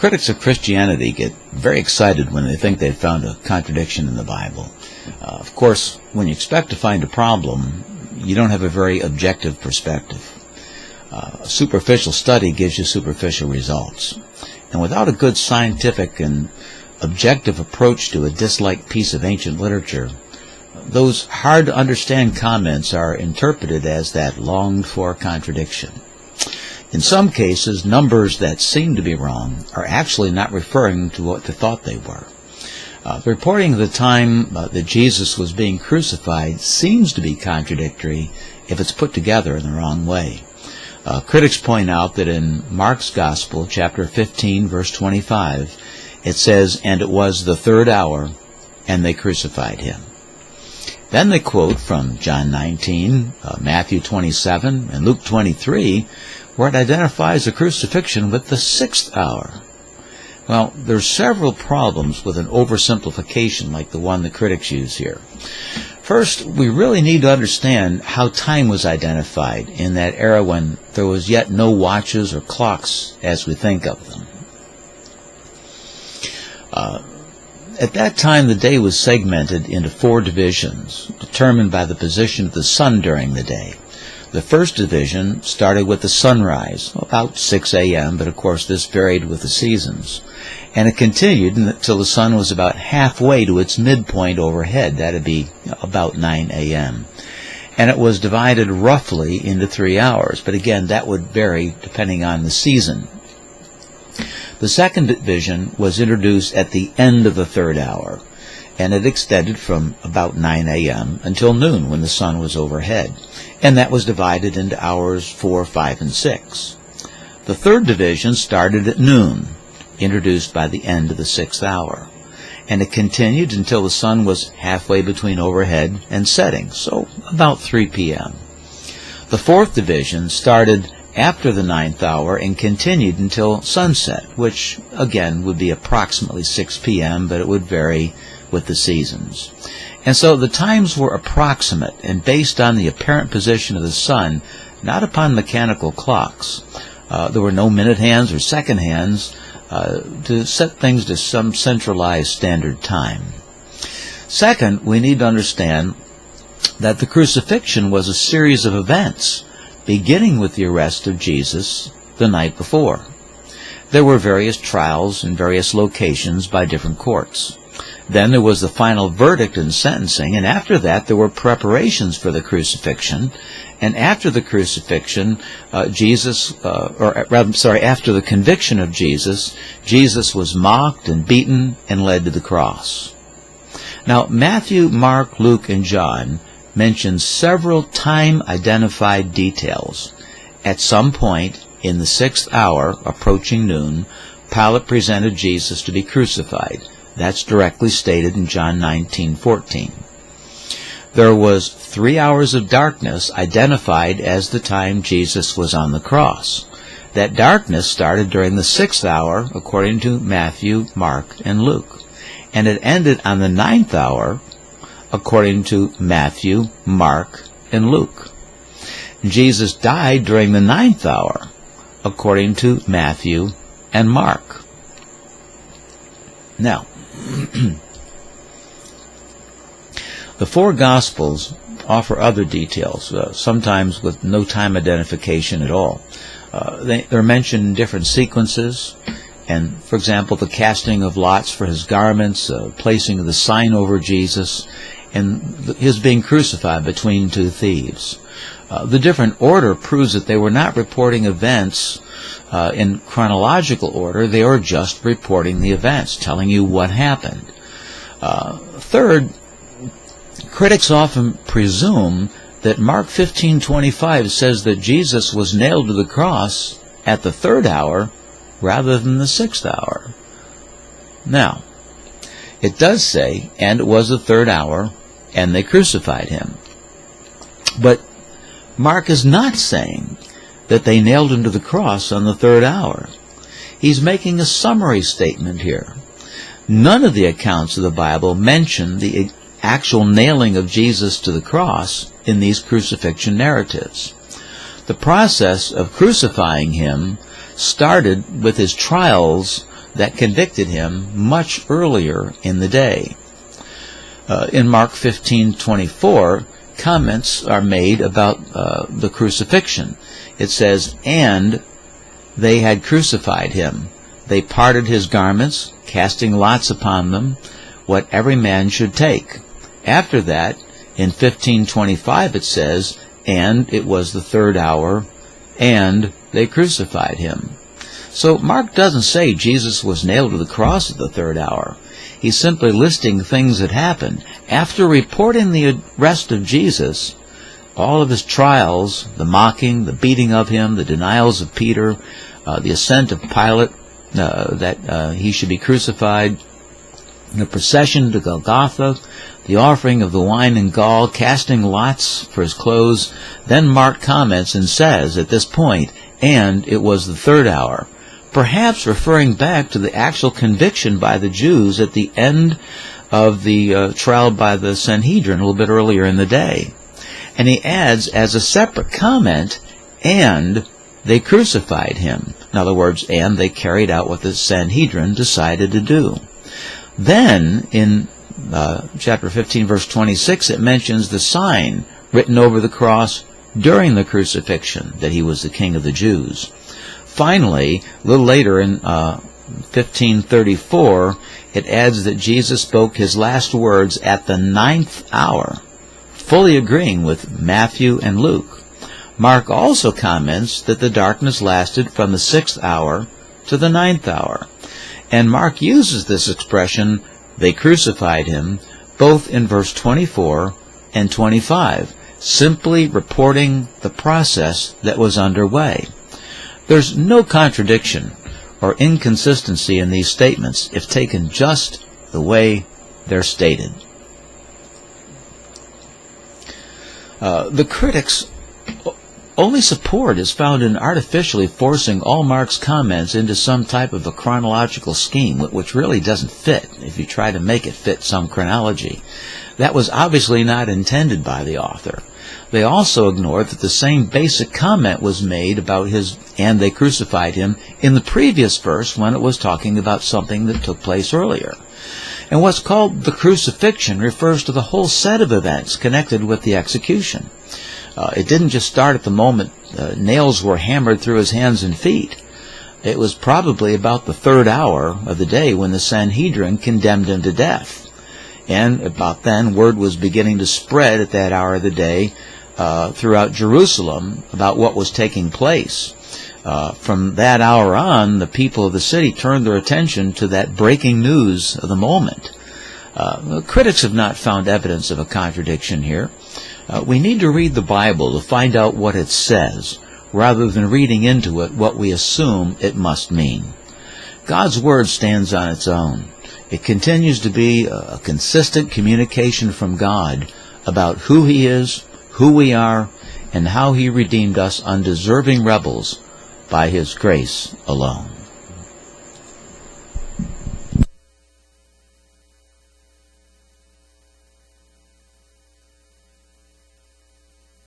Critics of Christianity get very excited when they think they've found a contradiction in the Bible. Of course, when you expect to find a problem, you don't have a very objective perspective. A superficial study gives you superficial results. And without a good scientific and objective approach to a disliked piece of ancient literature, those hard-to-understand comments are interpreted as that longed-for contradiction. In some cases, numbers that seem to be wrong are actually not referring to what they thought they were. The reporting of the time that Jesus was being crucified seems to be contradictory if it's put together in the wrong way. Critics point out that in Mark's Gospel, chapter 15, verse 25, it says, "And it was the 3rd hour, and they crucified him." Then they quote from John 19, Matthew 27, and Luke 23, where it identifies the crucifixion with the 6th hour. Well, there's several problems with an oversimplification like the one the critics use here. First, we really need to understand how time was identified in that era when there was yet no watches or clocks as we think of them. At that time, the day was segmented into 4 divisions, determined by the position of the sun during the day. The first division started with the sunrise, about 6 a.m., but of course this varied with the seasons. And it continued until the sun was about halfway to its midpoint overhead. That would be about 9 a.m. And it was divided roughly into 3 hours, but again, that would vary depending on the season. The second division was introduced at the end of the 3rd hour, and it extended from about 9 a.m. until noon when the sun was overhead, and that was divided into hours 4, 5, and 6. The third division started at noon, introduced by the end of the 6th hour, and it continued until the sun was halfway between overhead and setting, so about 3 p.m. The fourth division started after the 9th hour and continued until sunset, which again would be approximately 6 p.m., but it would vary with the seasons. And so the times were approximate and based on the apparent position of the sun, not upon mechanical clocks. There were no minute hands or second hands to set things to some centralized standard time. Second, we need to understand that the crucifixion was a series of events, beginning with the arrest of Jesus the night before. There were various trials in various locations by different courts. Then there was the final verdict and sentencing, and after that there were preparations for the crucifixion. And after the crucifixion, after the conviction of Jesus, Jesus was mocked and beaten and led to the cross. Now, Matthew, Mark, Luke, and John mention several time-identified details. At some point in the 6th hour, approaching noon, Pilate presented Jesus to be crucified. That's directly stated in John 19:14. There was 3 hours of darkness identified as the time Jesus was on the cross. That darkness started during the 6th hour, according to Matthew, Mark, and Luke. And it ended on the 9th hour, according to Matthew, Mark, and Luke. Jesus died during the 9th hour, according to Matthew and Mark. Now, the 4 Gospels offer other details, sometimes with no time identification at all. They're mentioned in different sequences, and, for example, the casting of lots for his garments, placing of the sign over Jesus, and his being crucified between 2 thieves. The different order proves that they were not reporting events in chronological order. They were just reporting the events, telling you what happened. Third, critics often presume that Mark 15:25 says that Jesus was nailed to the cross at the 3rd hour rather than the 6th hour. Now, it does say, and it was the 3rd hour, and they crucified him. But Mark is not saying that they nailed him to the cross on the 3rd hour. He's making a summary statement here. None of the accounts of the Bible mention the actual nailing of Jesus to the cross in these crucifixion narratives. The process of crucifying him started with his trials that convicted him much earlier in the day. In Mark 15:24, comments are made about the crucifixion. It says, "And they had crucified him. They parted his garments, casting lots upon them, what every man should take." After that, in 15:25 it says, "And it was the third hour, and they crucified him." So Mark doesn't say Jesus was nailed to the cross at the third hour. He's simply listing things that happened. After reporting the arrest of Jesus, all of his trials, the mocking, the beating of him, the denials of Peter, the assent of Pilate that he should be crucified, the procession to Golgotha, the offering of the wine and gall, casting lots for his clothes, then Mark comments and says at this point, "And it was the third hour," perhaps referring back to the actual conviction by the Jews at the end of the trial by the Sanhedrin a little bit earlier in the day. And he adds as a separate comment, "And they crucified him." In other words, and they carried out what the Sanhedrin decided to do. Then, in chapter 15, verse 26, it mentions the sign written over the cross during the crucifixion, that he was the King of the Jews. Finally, a little later in 15:34, it adds that Jesus spoke his last words at the 9th hour, fully agreeing with Matthew and Luke. Mark also comments that the darkness lasted from the 6th hour to the 9th hour. And Mark uses this expression, "They crucified him," both in verse 24 and 25, simply reporting the process that was underway. There's no contradiction or inconsistency in these statements if taken just the way they're stated. The critics' only support is found in artificially forcing all Mark's comments into some type of a chronological scheme, which really doesn't fit if you try to make it fit some chronology. That was obviously not intended by the author. They also ignored that the same basic comment was made about his "and they crucified him" in the previous verse when it was talking about something that took place earlier. And what's called the crucifixion refers to the whole set of events connected with the execution. It didn't just start at the moment nails were hammered through his hands and feet. It was probably about the third hour of the day when the Sanhedrin condemned him to death. And about then, word was beginning to spread at that hour of the day throughout Jerusalem about what was taking place. From that hour on, the people of the city turned their attention to that breaking news of the moment. Critics have not found evidence of a contradiction here. We need to read the Bible to find out what it says, rather than reading into it what we assume it must mean. God's Word stands on its own. It continues to be a consistent communication from God about who He is, who we are, and how He redeemed us undeserving rebels by His grace alone.